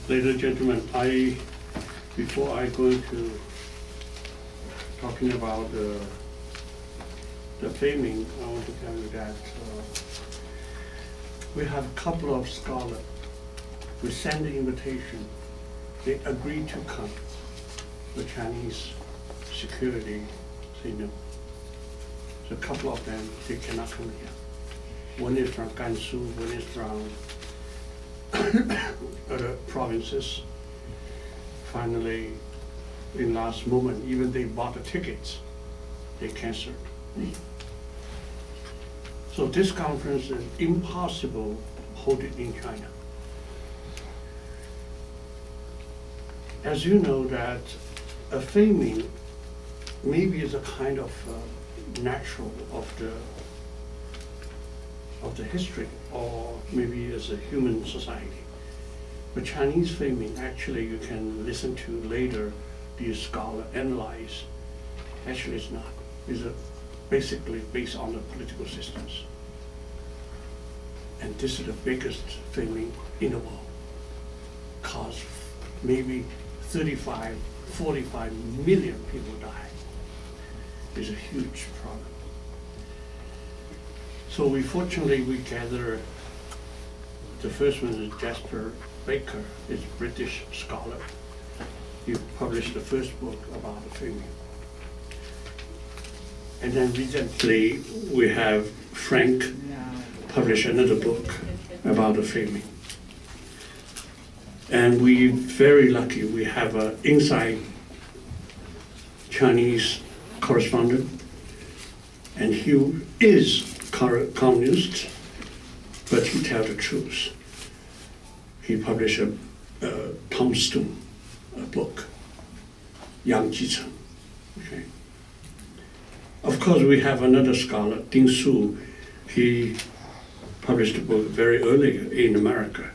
Ladies and gentlemen, before I go into talking about the famine, I want to tell you that we have a couple of scholars. We send the invitation. They agree to come. The Chinese security say no. So a couple of them, they cannot come here. One is from Gansu, one is from other provinces. Finally, in last moment, even they bought the tickets, they canceled. So this conference is impossible to hold it in China. As you know that a famine maybe is a kind of natural of the history, or maybe as a human society. But Chinese famine, actually you can listen to later these scholars analyze, actually it's not. It's basically based on the political systems. And this is the biggest famine in the world. Caused maybe 35, 45 million people die. It's a huge problem. So fortunately we gather, the first one is Jasper Baker, is a British scholar. He published the first book about the famine. And then recently we have Frank publish another book about the famine. And we're very lucky, we have an inside Chinese correspondent, and he is communist, but he tells the truth. He published a tombstone, a book, Yang Jicheng. Okay. Of course, we have another scholar, Ding Su. He published a book very early in America.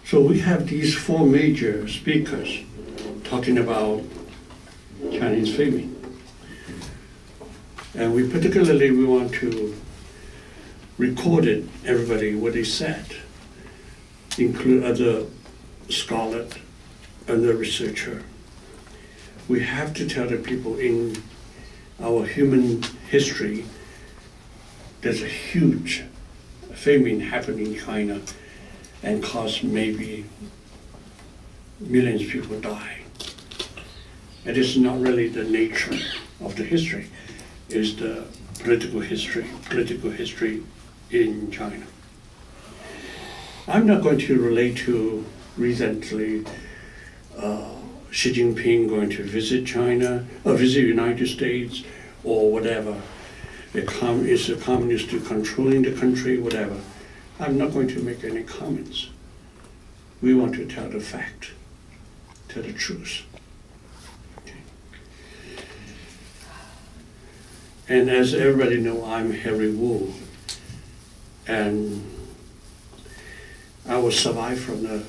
So we have these four major speakers talking about Chinese famine. And we want to record it, everybody, what they said, include other scholars, other researcher. We have to tell the people in our human history, there's a huge famine happening in China and cause maybe millions of people die. It is not really the nature of the history, it's the political history in China. I'm not going to relate to recently Xi Jinping going to visit China, or visit United States, or whatever. Is a communist controlling the country, whatever. I'm not going to make any comments. We want to tell the fact, tell the truth. Okay. And as everybody knows, I'm Harry Wu, and I was survived from the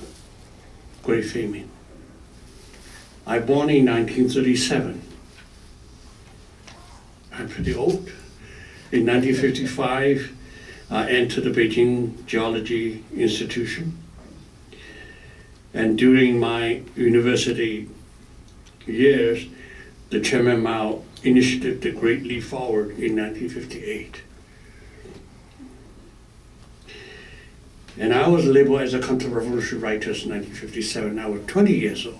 Great Famine. I born in 1937. I'm pretty old. In 1955, I entered the Beijing Geology Institution. And during my university years, the Chairman Mao initiated the Great Leap Forward in 1958. And I was labeled as a counter-revolutionary writer in 1957. I was 20 years old.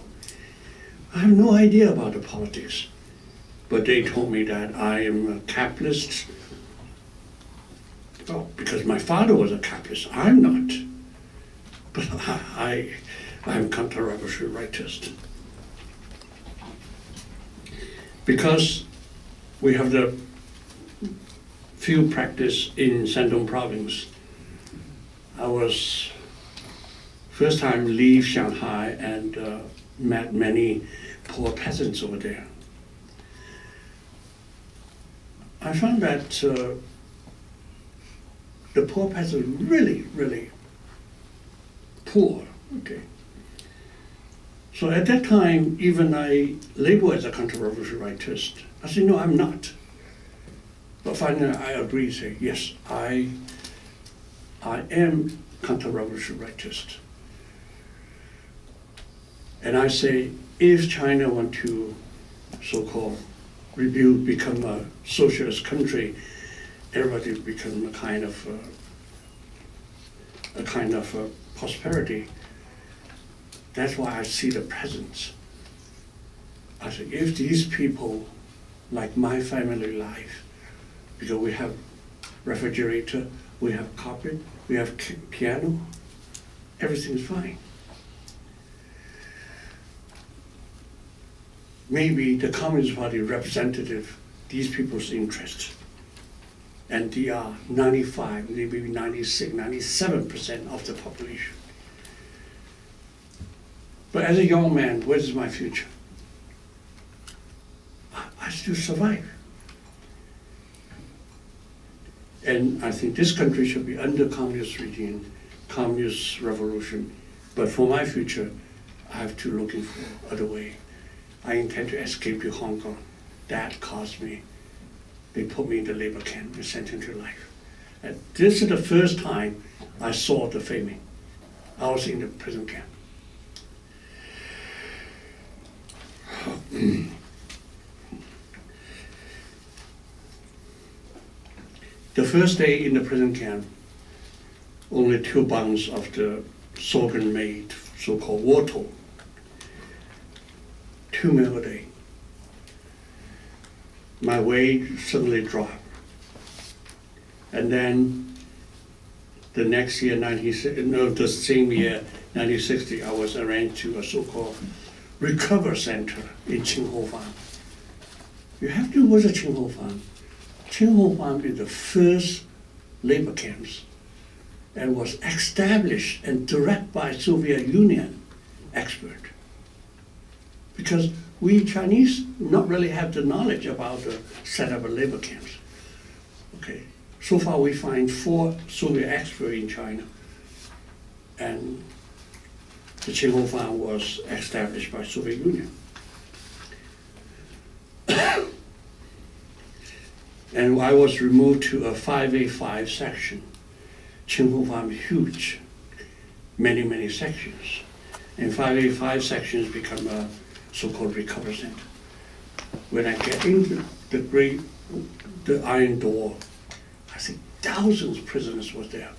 I have no idea about the politics, but they told me that I am a capitalist. Well, because my father was a capitalist, I'm not. But I'm counter-revolutionary rightist. Because we have the field practice in Shandong province, I was first time leave Shanghai and met many poor peasants over there. I found that the poor peasants really, really poor. Okay. So at that time, even I labeled as a counter-revolutionary rightist. I said, no, I'm not. But finally, I agreed, say, yes, I am counter-revolutionary rightist. And I say, if China want to so-called rebuild, become a socialist country, everybody become a kind of prosperity. That's why I see the presence. I say, if these people, like my family life, because we have refrigerator, we have carpet, we have piano, everything's fine. Maybe the Communist Party representative these people's interests, and they are 95, maybe 96, 97% of the population. But as a young man, what is my future? I still survive. And I think this country should be under communist regime, communist revolution. But for my future, I have to look for other way. I intend to escape to Hong Kong. That cost me. They put me in the labor camp and sent into life. And this is the first time I saw the famine. I was in the prison camp. The first day in the prison camp, only 2 bunks of the sorghum-made so-called water, 2 meals a day. My weight suddenly dropped. And then the next year, the same year, 1960, I was arranged to a so-called recovery center in Qingho Farm. You have to visit Qingho Farm. Qingho Farm is the first labor camps and was established and directed by Soviet Union expert. Because we Chinese not really have the knowledge about the setup of labor camps. Okay, so far we find 4 Soviet experts in China, and the Qingho Farm was established by Soviet Union. And I was removed to a 5A5 section. Qingho Farm is huge, many, many sections. And 5A5 sections become a so-called recovery center. When I get into the iron door, I see thousands of prisoners was there.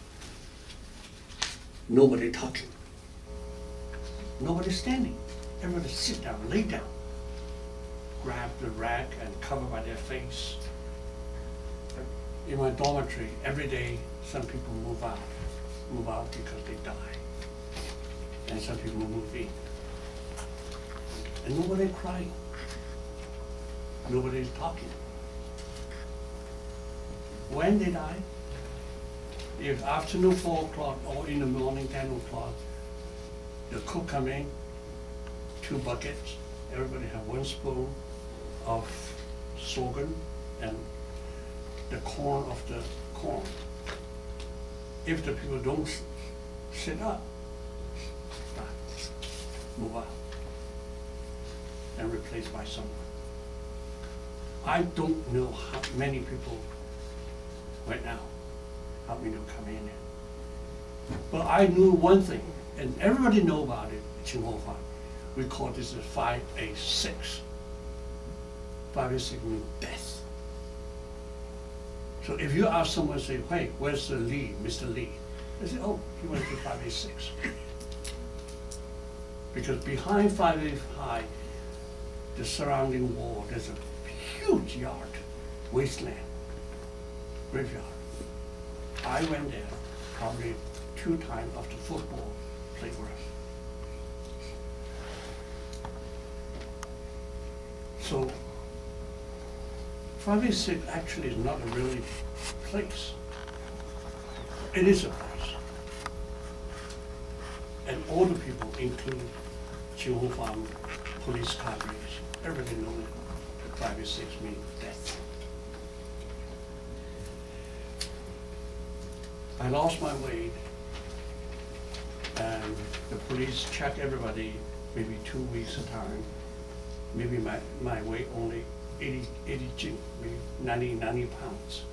Nobody talking. Nobody standing. Everybody sit down, lay down, grab the rag and cover by their face. In my dormitory, every day, some people move out because they die. And some people move in. And nobody crying. Nobody's talking. When they die, if afternoon 4 o'clock or in the morning 10 o'clock, the cook come in, 2 buckets, everybody have 1 spoon of sorghum and the corn of the corn. If the people don't sit up, move out and replaced by someone. I don't know how many people right now, how many will come in. But I knew one thing, and everybody know about it, Qingho Farm. We call this a 5A6. 5A6 means death. So if you ask someone, say, hey, where's the Lee, Mr. Lee? They say, oh, he went to 5A6. Because behind 5A high, the surrounding wall, there's a huge yard, wasteland, graveyard. I went there probably 2 times after football playground. So 5A6 actually is not a really place. It is a place. And all the people, including Qingho Farm police cadres, everybody knows that 5A6 means death. I lost my weight, and the police check everybody maybe 2 weeks at a time. Maybe my weight only 80 maybe 90 pounds,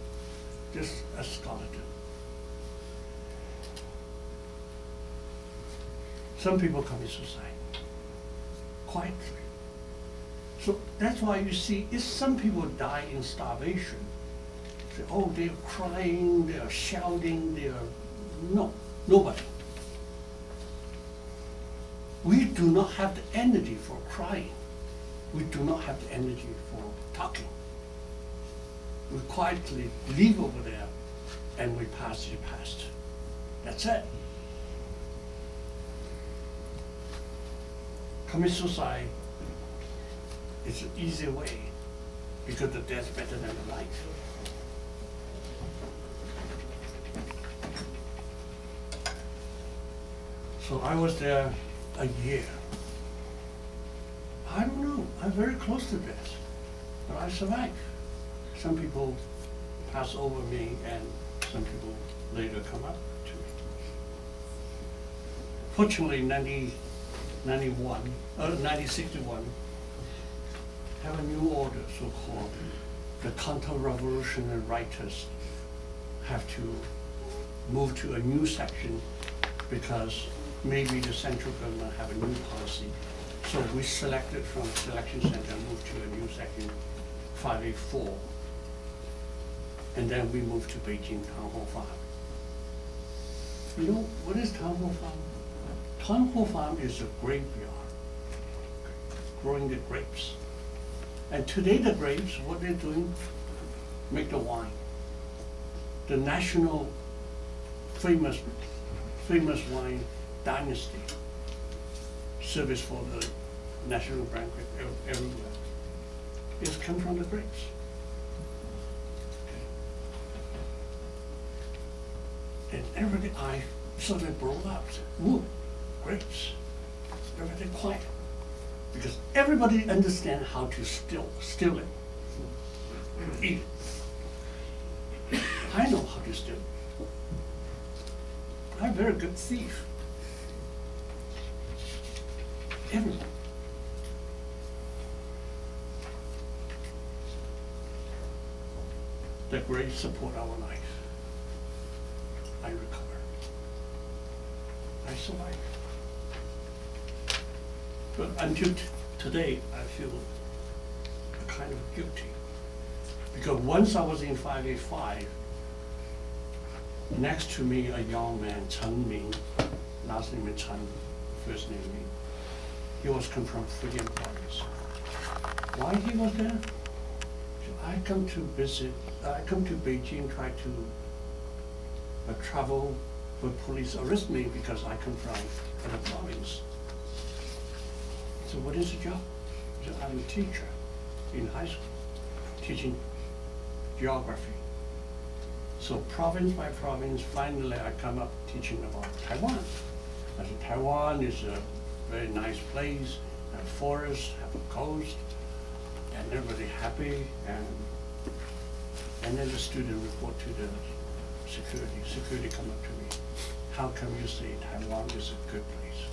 just a skeleton. Some people commit suicide. quietly. So that's why you see, if some people die in starvation, say, oh, they're crying, they're shouting, no, nobody. We do not have the energy for crying. We do not have the energy for talking. We quietly leave over there and we pass it past. That's it. Commit suicide is an easy way because the death's better than the life. So I was there a year. I don't know, I'm very close to death, but I survived. Some people pass over me and some people later come up to me. Fortunately, 1961, have a new order, so-called. The counter-revolutionary writers have to move to a new section because maybe the central government have a new policy. So we selected from selection center and moved to a new section, 584. And then we moved to Beijing Town Hall Farm. You know, what is Town Hall Farm? Town Hall Farm is a graveyard, growing the grapes. And today the grapes, what they're doing, make the wine. The national famous wine dynasty service for the national banquet everywhere. It's come from the grapes. And everybody, I suddenly broke up. Whoa, grapes. Everything quiet. Because everybody understands how to steal it. Eat it. I know how to steal it. I'm a very good thief. Everyone. The grapes support our life. I recover. I survive. But until today, I feel kind of guilty. Because once I was in 585, next to me a young man, Chen Ming, last name is Chen, first name Ming. He was come from Fujian province. Why he was there? So I come to visit, I come to Beijing, try to travel, but police arrest me because I come from other province. So what is the job? So I'm a teacher in high school, teaching geography. So province by province, finally I come up teaching about Taiwan. I said, Taiwan is a very nice place, have forests, have a coast, and everybody happy. And then the student report to the security. Security come up to me. How come you say Taiwan is a good place?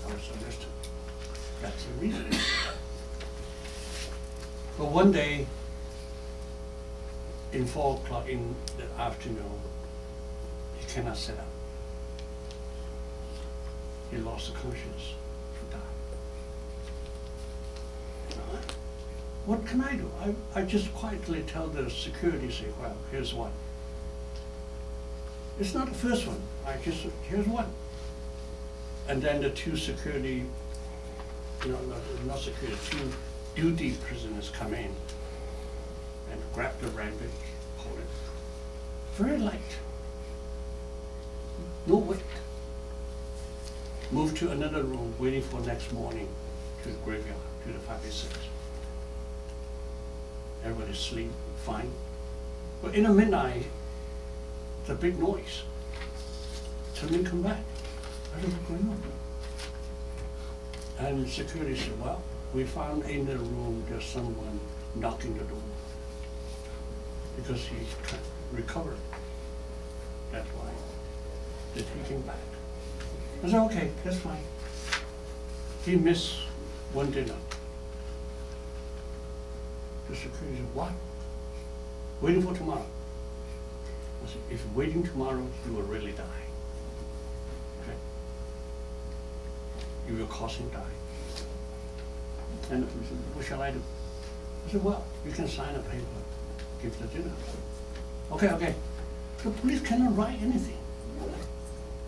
I was arrested. That's the reason. But one day, in 4 o'clock in the afternoon, he cannot sit up. He lost the conscience to die. What can I do? I just quietly tell the security, say, well, here's one. It's not the first one. Here's one. And then the 2 security, not security, 2 duty prisoners come in and grab the rampage, hold it. Very light. No weight. Move to another room, waiting for next morning to the graveyard, to the 586. Everybody sleep, fine. But in the midnight, it's a big noise. Suddenly come back. I don't know what's going on. And security said, well, we found in the room there's someone knocking the door because he recovered. That's why they take him back. I said, okay, that's fine. He missed one dinner. The security said, what? Waiting for tomorrow. I said, if you're waiting tomorrow, you will really die. Okay? you will cause him die. And the police said, what shall I do? I said, well, you can sign a paper, give the dinner. Okay, okay. The police cannot write anything.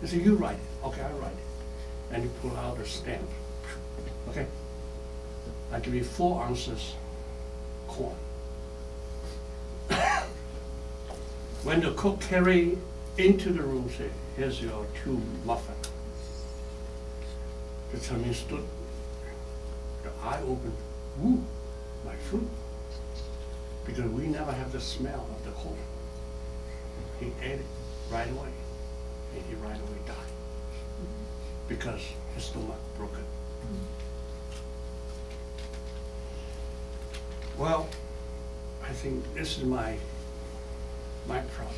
They said, you write it. Okay, I'll write it. And you pull out a stamp. Okay. I give you 4 ounces corn. When the cook carried into the room, say, here's your 2 muffins. The Chinese stood, the eye opened, ooh, my food. Because we never have the smell of the corn. He ate it right away, and he right away died. Because his stomach broken. Well, I think this is my problem.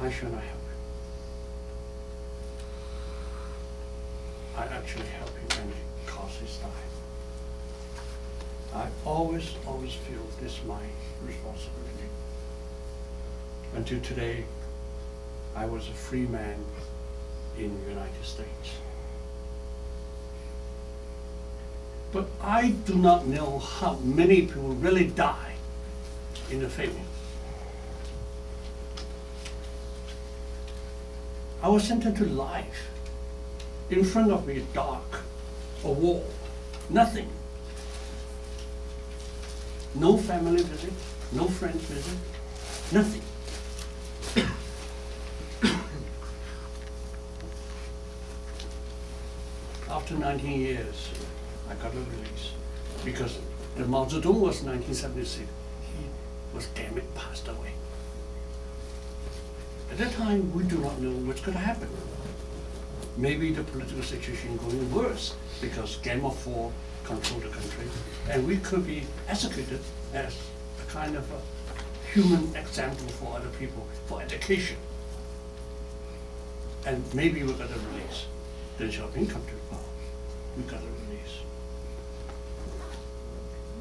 I should not help him. I actually help him and it caused his die. I always feel this is my responsibility. Until today, I was a free man in the United States. But I do not know how many people really die in the famine. I was sentenced to life. In front of me, dark, a wall, nothing. No family visit, no friends visit, nothing. After 19 years, I got a release because the Mao Zedong was 1976. He was damn it passed away. At that time, we do not know what's going to happen. Maybe the political situation going worse because Game of Four control the country, and we could be executed as a kind of a human example for other people, for education. And maybe we got a release. Then Xiaoping come to power. We got a release.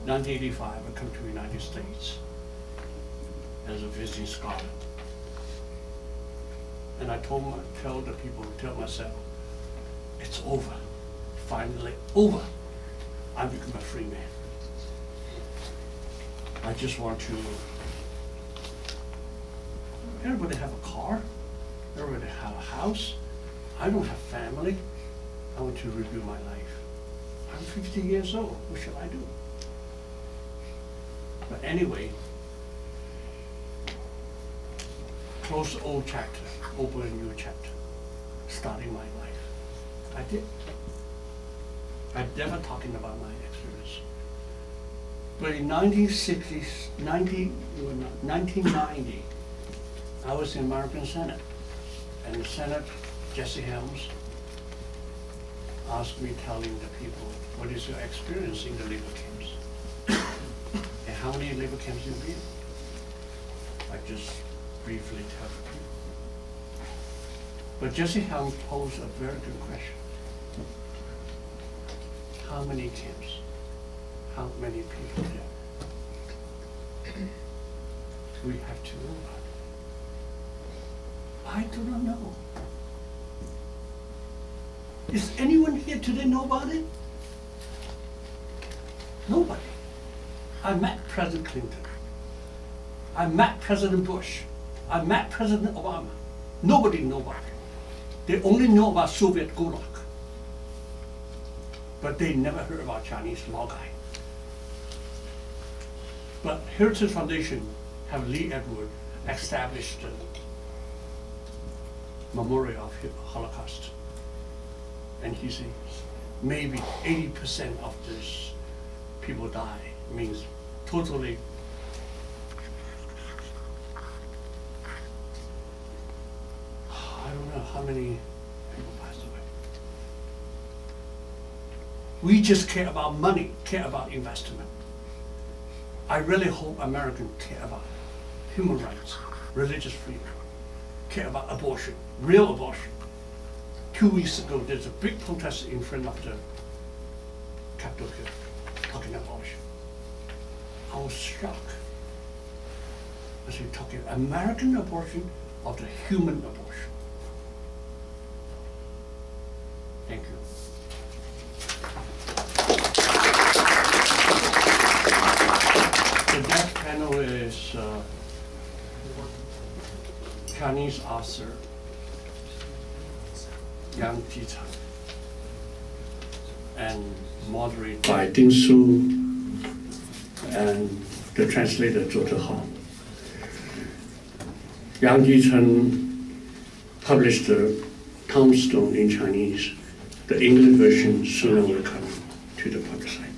1985, I come to the United States as a visiting scholar. And I tell the people, tell myself, it's over, finally over. I become a free man. I just want to, everybody have a car, everybody have a house. I don't have family. I want to review my life. I'm 50 years old, what shall I do? But anyway, close the old chapter, open a new chapter, starting my life. I did. I'm never talking about my experience. But in 1990, I was in the American Senate, and the Senate, Jesse Helms, asked me telling the people, what is your experience in the labor camps? And how many labor camps you've been? I just briefly tell the people. But Jesse Helms posed a very good question. How many camps? How many people there? We have to know about it. I do not know. Is anyone here today know about it? Nobody. I met President Clinton. I met President Bush. I met President Obama. Nobody know about it. They only know about Soviet Gulag. But they never heard about Chinese Laogai. But Heritage Foundation have Lee Edward established a memorial of Holocaust. And he says maybe 80% of these people die, means totally. I don't know how many people passed away. We just care about money, care about investment. I really hope Americans care about human rights, religious freedom, care about abortion, real abortion. 2 weeks ago, there's a big protest in front of the Capitol Hill talking about abortion. I was shocked. I said, talking American abortion or the human abortion? is Chinese author Yang Jicheng and moderated by Ding Su and the translator Zhou Zhehao. Yang Jicheng published the Tombstone in Chinese. The English version soon will come to the public site.